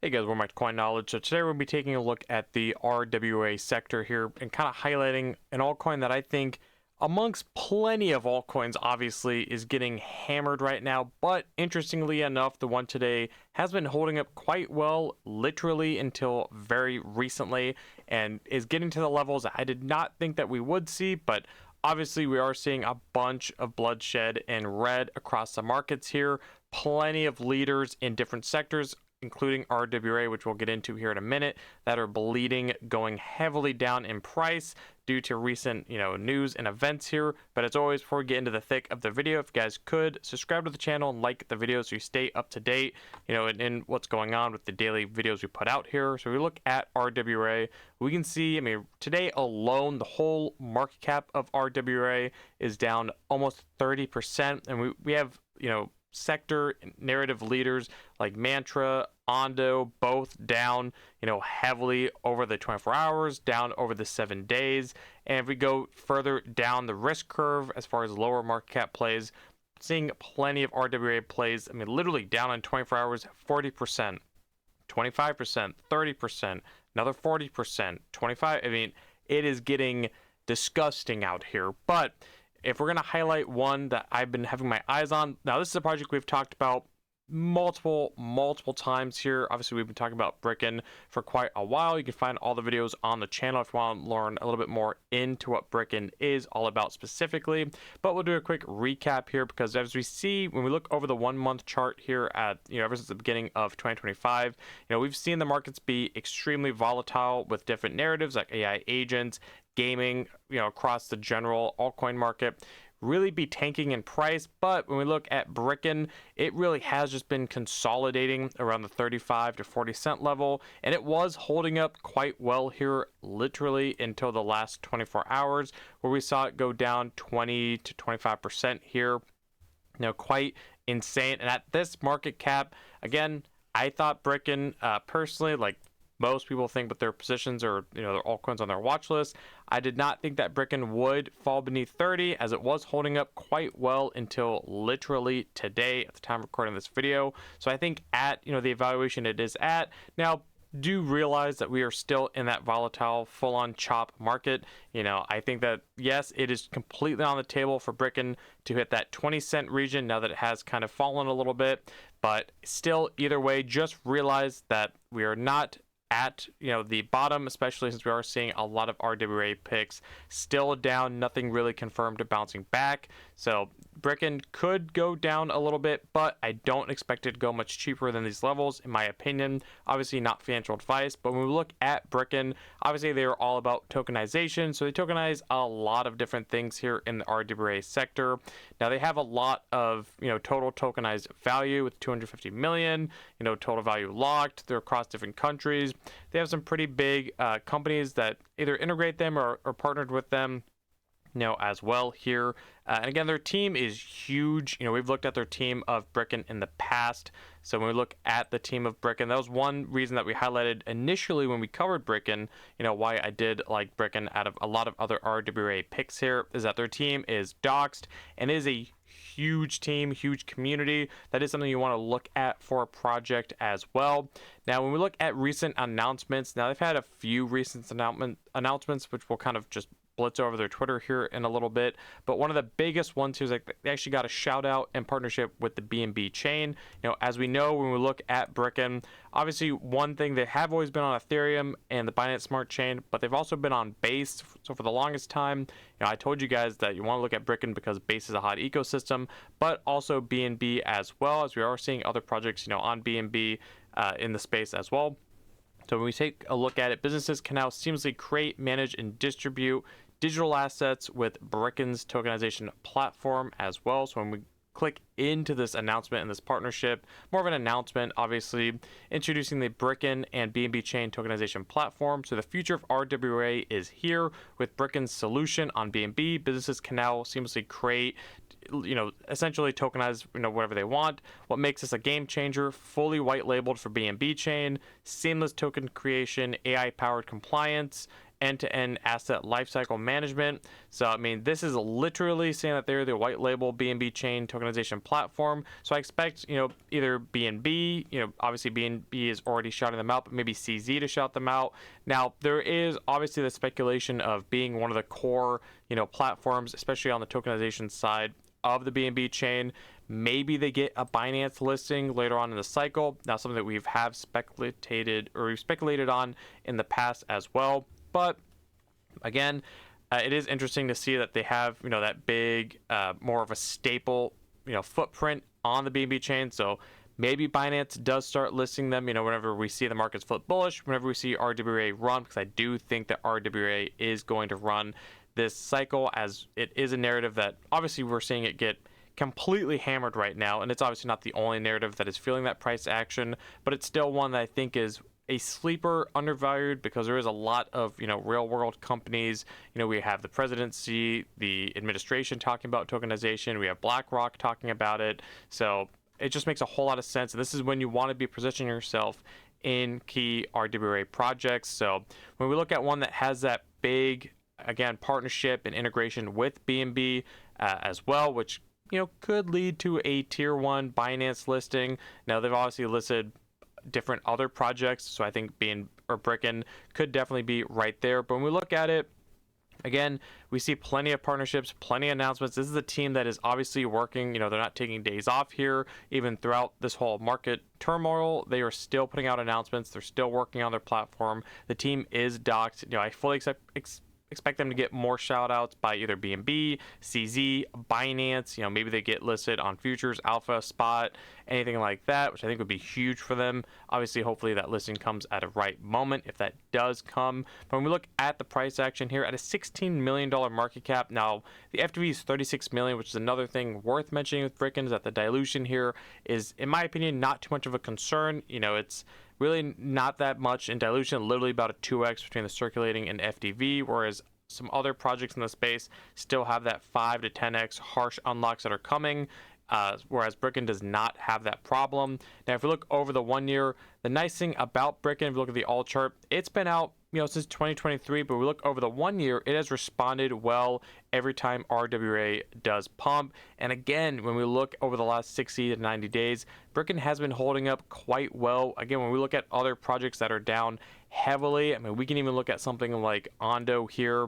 Hey guys, welcome back to Coin Knowledge. So today we're going to be taking a look at the RWA sector here and kind of highlighting an altcoin that I think amongst plenty of altcoins obviously is getting hammered right now, but interestingly enough, the one today has been holding up quite well literally until very recently and is getting to the levels that I did not think that we would see, but obviously we are seeing a bunch of bloodshed and red across the markets here. Plenty of leaders in different sectors, including RWA, which we'll get into here in a minute, that are bleeding, going heavily down in price due to recent, news and events here. But as always, before we get into the thick of the video, if you guys could subscribe to the channel and like the video so you stay up to date, in what's going on with the daily videos we put out here. So we look at RWA, we can see, today alone, the whole market cap of RWA is down almost 30%, and we have, sector narrative leaders like Mantra, Ondo, both down, heavily over the 24 hours, down over the 7 days. And if we go further down the risk curve as far as lower market cap plays, seeing plenty of RWA plays, literally down on 24 hours, 40%, 25%, 30%, another 40%, 25. It is getting disgusting out here. But if we're going to highlight one that I've been having my eyes on, now this is a project we've talked about multiple times here. Obviously, we've been talking about Brickken for quite a while. You can find all the videos on the channel if you want to learn a little bit more into what Brickken is all about specifically. But we'll do a quick recap here because as we see, when we look over the 1 month chart here at, ever since the beginning of 2025, we've seen the markets be extremely volatile with different narratives like AI agents, gaming, across the general altcoin market really be tanking in price. But when we look at Brickken, it really has just been consolidating around the 35 to 40 cent level, and it was holding up quite well here literally until the last 24 hours where we saw it go down 20 to 25% here. Quite insane. And at this market cap, again, I thought Brickken personally, like most people think with their positions or their altcoins on their watch list, I did not think that Brickken would fall beneath 30 as it was holding up quite well until literally today at the time of recording this video. So I think at the evaluation it is at now, do realize that we are still in that volatile full-on chop market. I think that yes, it is completely on the table for Brickken to hit that 20 cent region now that it has kind of fallen a little bit, but still either way, just realize that we are not at the bottom, especially since we are seeing a lot of RWA picks still down, nothing really confirmed to bouncing back. So Brickken could go down a little bit, but I don't expect it to go much cheaper than these levels, in my opinion. Obviously not financial advice, but when we look at Brickken, obviously they are all about tokenization. So they tokenize a lot of different things here in the RWA sector. Now they have a lot of, total tokenized value with 250 million, total value locked. They're across different countries. They have some pretty big companies that either integrate them or partnered with them, as well here. And again, their team is huge. We've looked at their team of Brickken in the past. So when we look at the team of Brickken, that was one reason that we highlighted initially when we covered Brickken, why I did like Brickken out of a lot of other RWA picks here, is that their team is doxed and is a huge team, huge community. That is something you want to look at for a project as well. Now, when we look at recent announcements, now they've had a few recent announcements, which we'll kind of just blitz over their Twitter here in a little bit. But one of the biggest ones here is like they actually got a shout out in partnership with the BNB Chain. As we know, when we look at Brickken, obviously one thing, they have always been on Ethereum and the Binance Smart Chain, but they've also been on Base. So for the longest time, I told you guys that you want to look at Brickken because Base is a hot ecosystem, but also BNB as well, as we are seeing other projects, on BNB in the space as well. So when we take a look at it, businesses can now seamlessly create, manage, and distribute digital assets with Bricken's tokenization platform as well. So when we click into this announcement and this partnership, more of an announcement, obviously, introducing the Brickken and BNB Chain tokenization platform. So the future of RWA is here with Bricken's solution on BNB. Businesses can now seamlessly create, essentially tokenize, whatever they want. What makes this a game changer? Fully white labeled for BNB Chain, seamless token creation, AI powered compliance, end-to-end asset lifecycle management. So I mean, this is literally saying that they're the white label BNB Chain tokenization platform. So I expect, either BNB, obviously BNB is already shouting them out, but maybe CZ to shout them out. Now there is obviously the speculation of being one of the core platforms, especially on the tokenization side of the BNB chain. Maybe they get a Binance listing later on in the cycle. Now, something that we've speculated on in the past as well. But again, it is interesting to see that they have that big, more of a staple footprint on the BNB chain. So maybe Binance does start listing them, whenever we see the markets flip bullish, whenever we see RWA run, because I do think that RWA is going to run this cycle, as it is a narrative that obviously we're seeing it get completely hammered right now, and it's obviously not the only narrative that is feeling that price action, but it's still one that I think is a sleeper, undervalued, because there is a lot of real world companies. We have the presidency, the administration talking about tokenization, we have BlackRock talking about it, so it just makes a whole lot of sense. And this is when you want to be positioning yourself in key RWA projects. So when we look at one that has that big, again, partnership and integration with BNB as well, which could lead to a tier 1 Binance listing. Now they've obviously listed different other projects, so I think Brickken could definitely be right there. But when we look at it, again, we see plenty of partnerships, plenty of announcements. This is a team that is obviously working. They're not taking days off here, even throughout this whole market turmoil. They are still putting out announcements. They're still working on their platform. The team is docked. I fully expect them to get more shout outs by either BNB, CZ, Binance. Maybe they get listed on futures, alpha, spot, anything like that, which I think would be huge for them. Obviously, hopefully that listing comes at a right moment if that does come. But when we look at the price action here at a $16 million market cap, now the FTV is 36 million, which is another thing worth mentioning with Brickken, is that the dilution here is, in my opinion, not too much of a concern. It's really not that much in dilution, literally about a 2x between the circulating and FDV, whereas some other projects in the space still have that 5 to 10x harsh unlocks that are coming, whereas Brickken does not have that problem. Now, if we look over the 1 year, the nice thing about Brickken, if you look at the alt chart, it's been out since 2023, but we look over the 1 year, it has responded well every time RWA does pump. And again, when we look over the last 60 to 90 days, Brickken has been holding up quite well. Again, when we look at other projects that are down heavily, I mean, we can even look at something like Ondo here.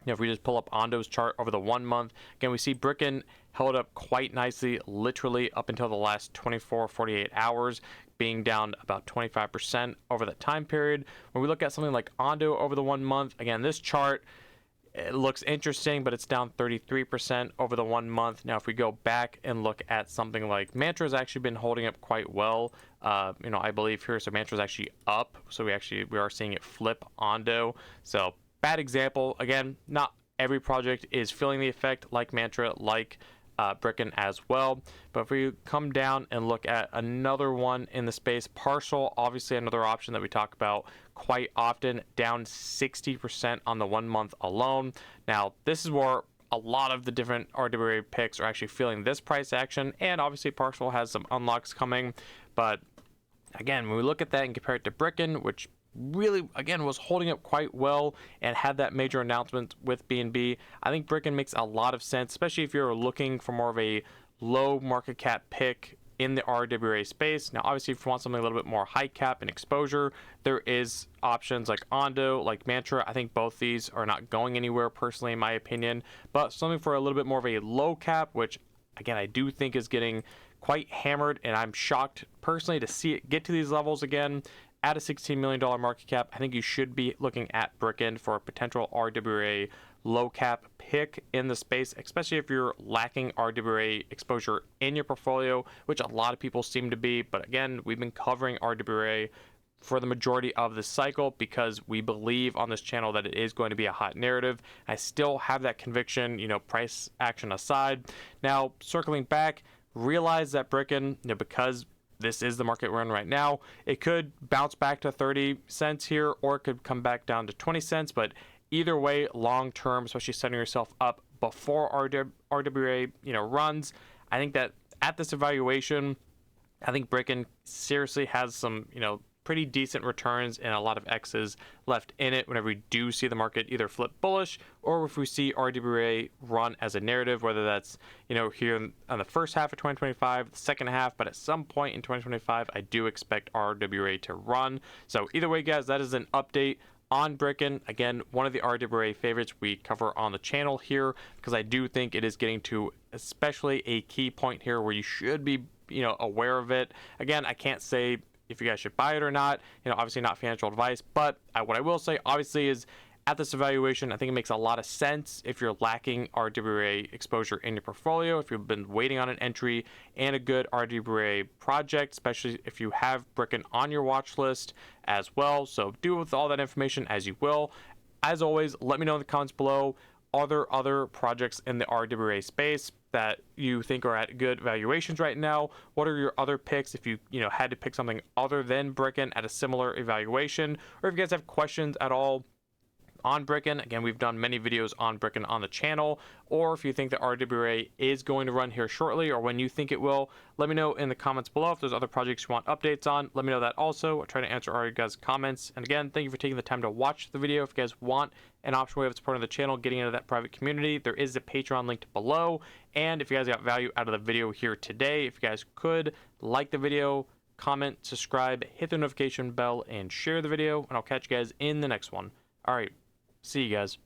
If we just pull up Ondo's chart over the 1 month, again, we see Brickken held up quite nicely, literally up until the last 48 hours, being down about 25% over that time period. When we look at something like Ondo over the 1 month, again, this chart, it looks interesting, but it's down 33% over the 1 month. Now, if we go back and look at something like Mantra, has actually been holding up quite well. I believe here, so Mantra is actually up. So we are seeing it flip Ondo. So bad example. Again, not every project is feeling the effect like Mantra, like Brickken as well. But if we come down and look at another one in the space, Partial, obviously another option that we talk about quite often, down 60% on the 1 month alone. Now, this is where a lot of the different RWA picks are actually feeling this price action, and obviously Partial has some unlocks coming. But again, when we look at that and compare it to Brickken, which really, again, was holding up quite well and had that major announcement with BNB, I think Brickken makes a lot of sense, especially if you're looking for more of a low market cap pick in the RWA space. Now, obviously, if you want something a little bit more high cap and exposure, there is options like Ondo, like Mantra. I think both these are not going anywhere, personally, in my opinion. But something for a little bit more of a low cap, which, again, I do think is getting quite hammered, and I'm shocked, personally, to see it get to these levels again. At a $16 million market cap, I think you should be looking at Brickken for a potential RWA low cap pick in the space, especially if you're lacking RWA exposure in your portfolio, which a lot of people seem to be. But again, we've been covering RWA for the majority of the cycle because we believe on this channel that it is going to be a hot narrative. I still have that conviction, price action aside. Now, circling back, realize that Brickken, because this is the market we're in right now, it could bounce back to 30 cents here, or it could come back down to 20 cents. But either way, long term, especially setting yourself up before RWA, runs, I think that at this evaluation, I think Brickken seriously has some, pretty decent returns and a lot of X's left in it whenever we do see the market either flip bullish or if we see RWA run as a narrative, whether that's, here on the first half of 2025, the second half, but at some point in 2025, I do expect RWA to run. So either way, guys, that is an update on Brickken. Again, one of the RWA favorites we cover on the channel here, because I do think it is getting to especially a key point here where you should be, aware of it. Again, I can't say if you guys should buy it or not, obviously not financial advice, but what I will say obviously is at this evaluation, I think it makes a lot of sense if you're lacking RWA exposure in your portfolio, if you've been waiting on an entry and a good RWA project, especially if you have Brickken on your watch list as well. So do with all that information as you will. As always, let me know in the comments below, are there other projects in the RWA space that you think are at good valuations right now? What are your other picks if you had to pick something other than Brickken at a similar evaluation? Or if you guys have questions at all on Brickken, again, we've done many videos on Brickken on the channel, or if you think that RWA is going to run here shortly or when you think it will, let me know in the comments below. If there's other projects you want updates on, let me know that also. I'll try to answer all you guys' comments. And again, thank you for taking the time to watch the video. If you guys want an optional way of supporting the channel, getting into that private community, there is a Patreon linked below. And if you guys got value out of the video here today, if you guys could like the video, comment, subscribe, hit the notification bell, and share the video, and I'll catch you guys in the next one. All right. See you guys.